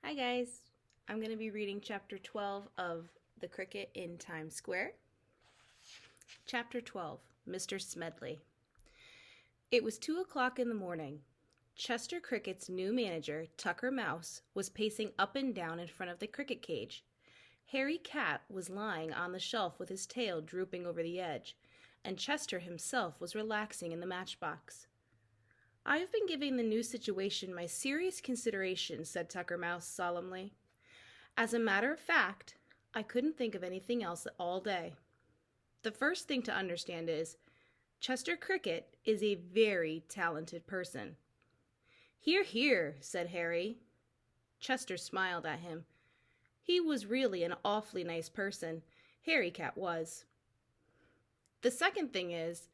Hi guys, I'm going to be reading chapter 12 of The Cricket in Times Square. Chapter 12, Mr. Smedley. It was 2 o'clock in the morning. Chester Cricket's new manager, Tucker Mouse, was pacing up and down in front of the cricket cage. Harry Cat was lying on the shelf with his tail drooping over the edge, and Chester himself was relaxing in the matchbox. "I have been giving the new situation my serious consideration," said Tucker Mouse solemnly. "As a matter of fact, I couldn't think of anything else all day. The first thing to understand is, Chester Cricket is a very talented person." "Hear, hear," said Harry. Chester smiled at him. He was really an awfully nice person, Harry Cat was. "The second thing is,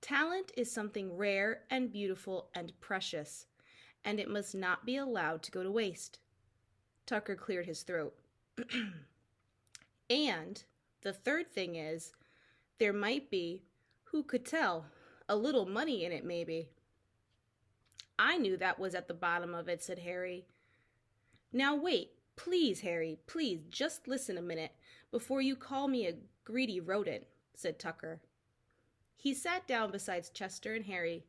talent is something rare and beautiful and precious, and it must not be allowed to go to waste." Tucker cleared his throat. "And the third thing is, there might be, who could tell, a little money in it maybe." "I knew that was at the bottom of it," said Harry. "Now wait, please, Harry, please just listen a minute before you call me a greedy rodent," said Tucker. He sat down beside Chester and Harry.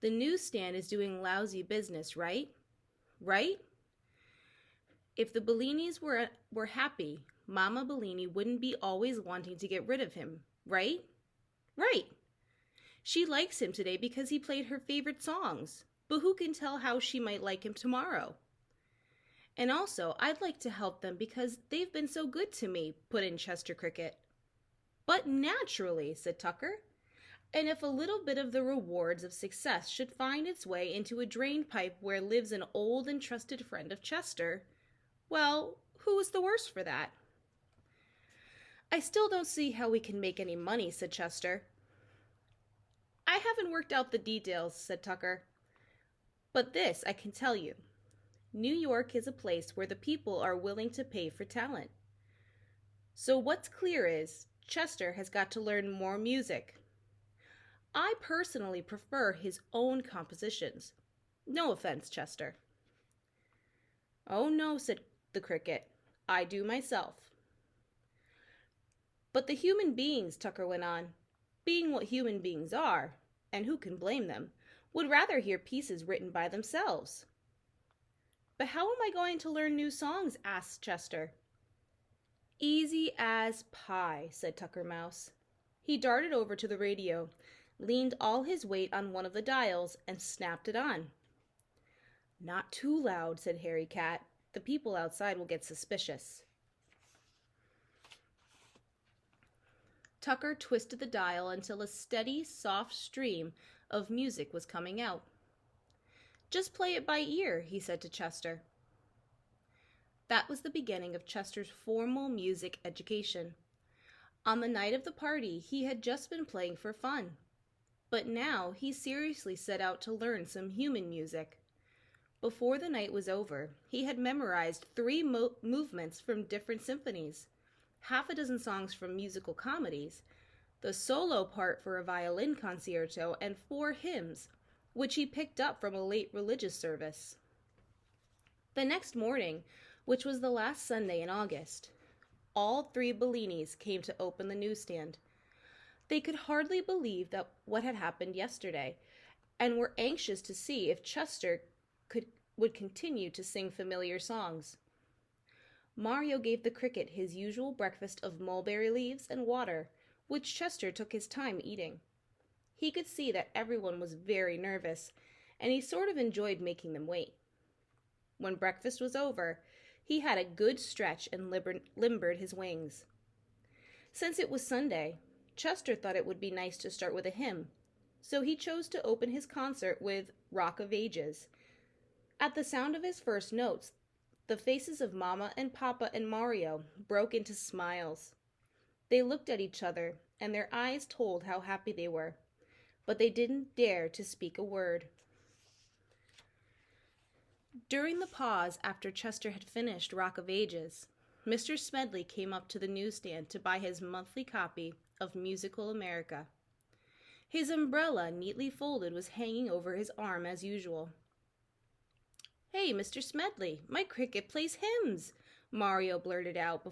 "The newsstand is doing lousy business, right? Right? If the Bellinis were happy, Mama Bellini wouldn't be always wanting to get rid of him, right? Right! She likes him today because he played her favorite songs, but who can tell how she might like him tomorrow? And also, I'd like to help them because they've been so good to me," put in Chester Cricket. "But naturally," said Tucker. "And if a little bit of the rewards of success should find its way into a drain pipe where lives an old and trusted friend of Chester, well, who is the worse for that?" "I still don't see how we can make any money," said Chester. "I haven't worked out the details," said Tucker. "But this I can tell you. New York is a place where the people are willing to pay for talent. So what's clear is, Chester has got to learn more music. I personally prefer his own compositions. No offense, Chester." "Oh no," said the Cricket. "I do myself." "But the human beings," Tucker went on, "being what human beings are, and who can blame them, would rather hear pieces written by themselves." "But how am I going to learn new songs?" asked Chester. "Easy as pie," said Tucker Mouse. He darted over to the radio, leaned all his weight on one of the dials, and snapped it on. "Not too loud," said Harry Cat. "The people outside will get suspicious." Tucker twisted the dial until a steady, soft stream of music was coming out. "Just play it by ear," he said to Chester. That was the beginning of Chester's formal music education. On the night of the party, he had just been playing for fun. But now he seriously set out to learn some human music. Before the night was over, he had memorized 3 movements from different symphonies, half a dozen songs from musical comedies, the solo part for a violin concerto, and 4 hymns, which he picked up from a late religious service. The next morning, which was the last Sunday in August, all 3 Bellinis came to open the newsstand. They could hardly believe that what had happened yesterday, and were anxious to see if Chester would continue to sing familiar songs. Mario gave the Cricket his usual breakfast of mulberry leaves and water, which Chester took his time eating. He could see that everyone was very nervous, and he sort of enjoyed making them wait. When breakfast was over, he had a good stretch and limbered his wings. Since it was Sunday, Chester thought it would be nice to start with a hymn, so he chose to open his concert with Rock of Ages. At the sound of his first notes, the faces of Mama and Papa and Mario broke into smiles. They looked at each other, and their eyes told how happy they were, but they didn't dare to speak a word. During the pause after Chester had finished Rock of Ages, Mr. Smedley came up to the newsstand to buy his monthly copy of Musical America. His umbrella, neatly folded, was hanging over his arm as usual. "Hey, Hey, Mr. Smedley, my cricket plays hymns, Mario blurted out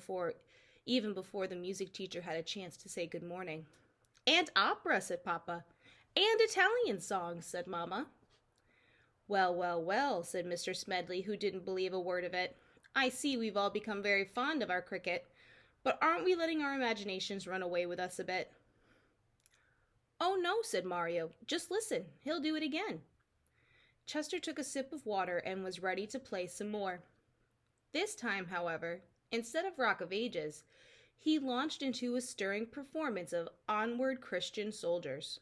even before the music teacher had a chance to say good morning. And opera, said Papa. And Italian songs, said Mamma. Well, well, well, said Mr. Smedley, who didn't believe a word of it. I see we've all become very fond of our cricket, but aren't we letting our imaginations run away with us a bit? Oh, no, said Mario. Just listen. He'll do it again. Chester took a sip of water and was ready to play some more. This time, however, instead of Rock of Ages, he launched into a stirring performance of Onward Christian Soldiers.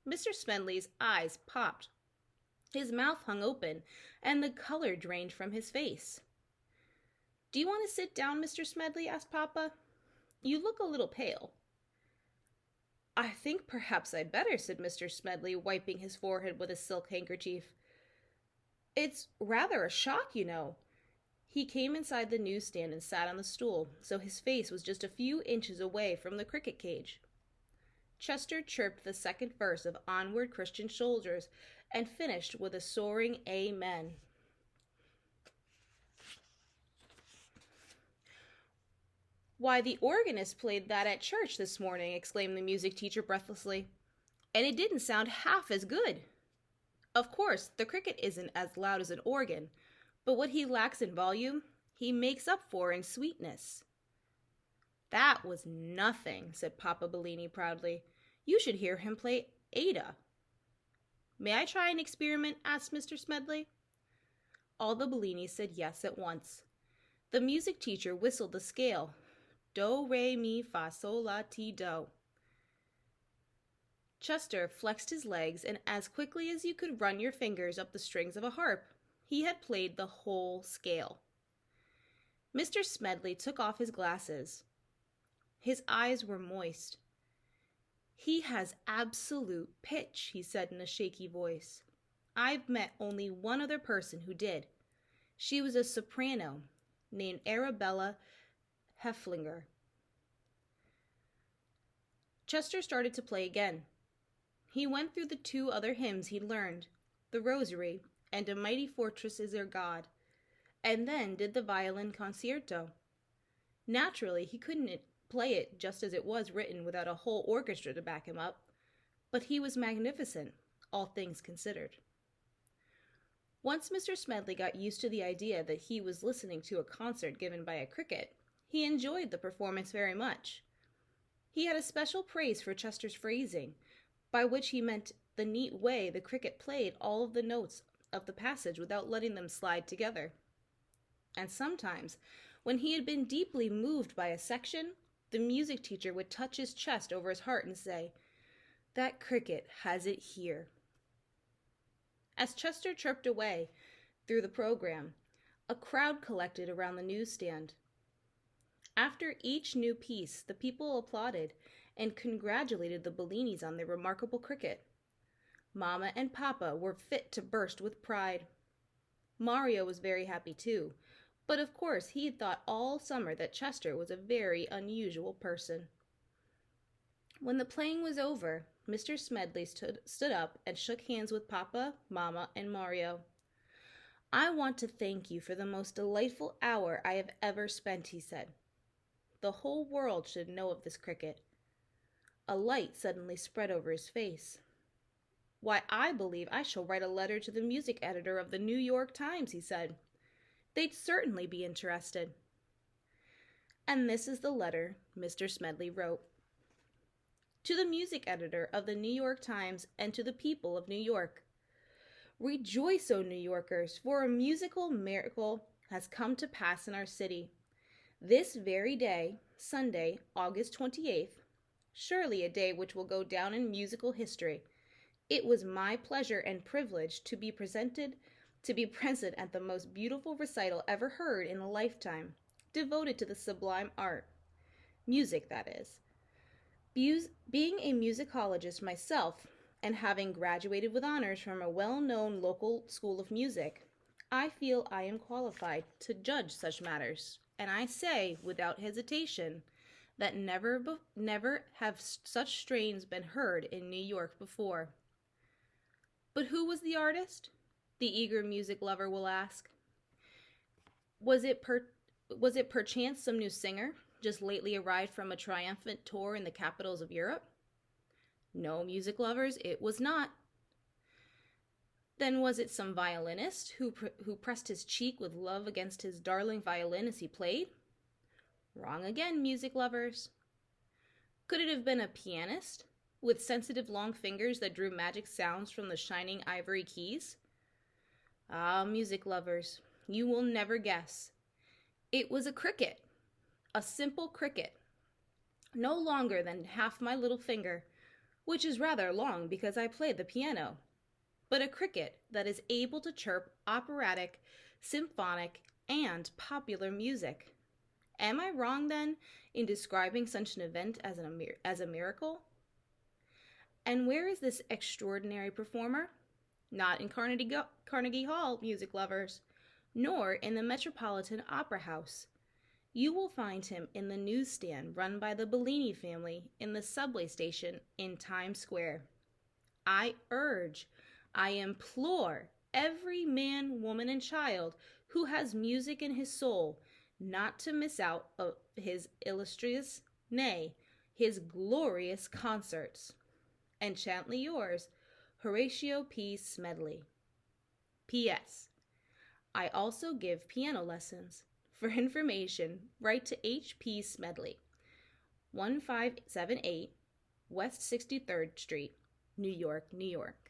Mr. Smedley's eyes popped. His mouth hung open, and the color drained from his face. Do you want to sit down, Mr. Smedley? Asked Papa. You look a little pale. I think perhaps I'd better, said Mr. Smedley, wiping his forehead with a silk handkerchief. It's rather a shock, you know. He came inside the newsstand and sat on the stool, so his face was just a few inches away from the cricket cage. Chester chirped the second verse of Onward Christian Soldiers and finished with a soaring amen. Why, the organist played that at church this morning, exclaimed the music teacher breathlessly. And it didn't sound half as good. Of course, the cricket isn't as loud as an organ, but what he lacks in volume, he makes up for in sweetness. That was nothing, said Papa Bellini proudly. You should hear him play Ada. May I try an experiment? Asked Mr. Smedley. All the Bellinis said yes at once. The music teacher whistled the scale. Do, re, mi, fa, sol, la, ti, do. Chester flexed his legs, and as quickly as you could run your fingers up the strings of a harp, he had played the whole scale. Mr. Smedley took off his glasses. His eyes were moist. He has absolute pitch, he said in a shaky voice. I've met only one other person who did. She was a soprano named Arabella Hefflinger. Chester started to play again. He went through the two other hymns he'd learned, the Rosary and A Mighty Fortress is Our God, and then did the violin concerto. Naturally, he couldn't play it just as it was written without a whole orchestra to back him up, but he was magnificent, all things considered. Once Mr. Smedley got used to the idea that he was listening to a concert given by a cricket, he enjoyed the performance very much. He had a special praise for Chester's phrasing, by which he meant the neat way the cricket played all of the notes of the passage without letting them slide together. And sometimes, when he had been deeply moved by a section, the music teacher would touch his chest over his heart and say, "That cricket has it here." As Chester chirped away through the program, a crowd collected around the newsstand. After each new piece, the people applauded and congratulated the Bellinis on their remarkable cricket. Mamma and Papa were fit to burst with pride. Mario was very happy too, but of course he had thought all summer that Chester was a very unusual person. When the playing was over, Mr. Smedley stood up and shook hands with Papa, Mamma, and Mario. "I want to thank you for the most delightful hour I have ever spent," he said. "The whole world should know of this cricket." A light suddenly spread over his face. "Why, I believe I shall write a letter to the music editor of the New York Times," he said. "They'd certainly be interested." And this is the letter Mr. Smedley wrote. To the music editor of the New York Times and to the people of New York. Rejoice, O New Yorkers, for a musical miracle has come to pass in our city. This very day, Sunday, August 28th, surely a day which will go down in musical history, it was my pleasure and privilege to be present at the most beautiful recital ever heard in a lifetime, devoted to the sublime art. Music, that is. Being a musicologist myself, and having graduated with honors from a well-known local school of music, I feel I am qualified to judge such matters, and I say, without hesitation, that never have such strains been heard in New York before. But who was the artist? the eager music lover will ask. Was it perchance some new singer, just lately arrived from a triumphant tour in the capitals of Europe? No, music lovers, it was not. Then was it some violinist who pressed his cheek with love against his darling violin as he played? Wrong again, music lovers. Could it have been a pianist, with sensitive long fingers that drew magic sounds from the shining ivory keys? Ah, music lovers, you will never guess. It was a cricket, a simple cricket, no longer than half my little finger, which is rather long because I play the piano, but a cricket that is able to chirp operatic, symphonic, and popular music. Am I wrong, then, in describing such an event as a miracle? And where is this extraordinary performer? Not in Carnegie Hall, music lovers, nor in the Metropolitan Opera House. You will find him in the newsstand run by the Bellini family in the subway station in Times Square. I urge, I implore every man, woman, and child who has music in his soul not to miss out of his illustrious, nay, his glorious concerts. Enchantly yours, Horatio P. Smedley. P.S. I also give piano lessons. For information, write to H.P. Smedley, 1578 West 63rd Street, New York, New York.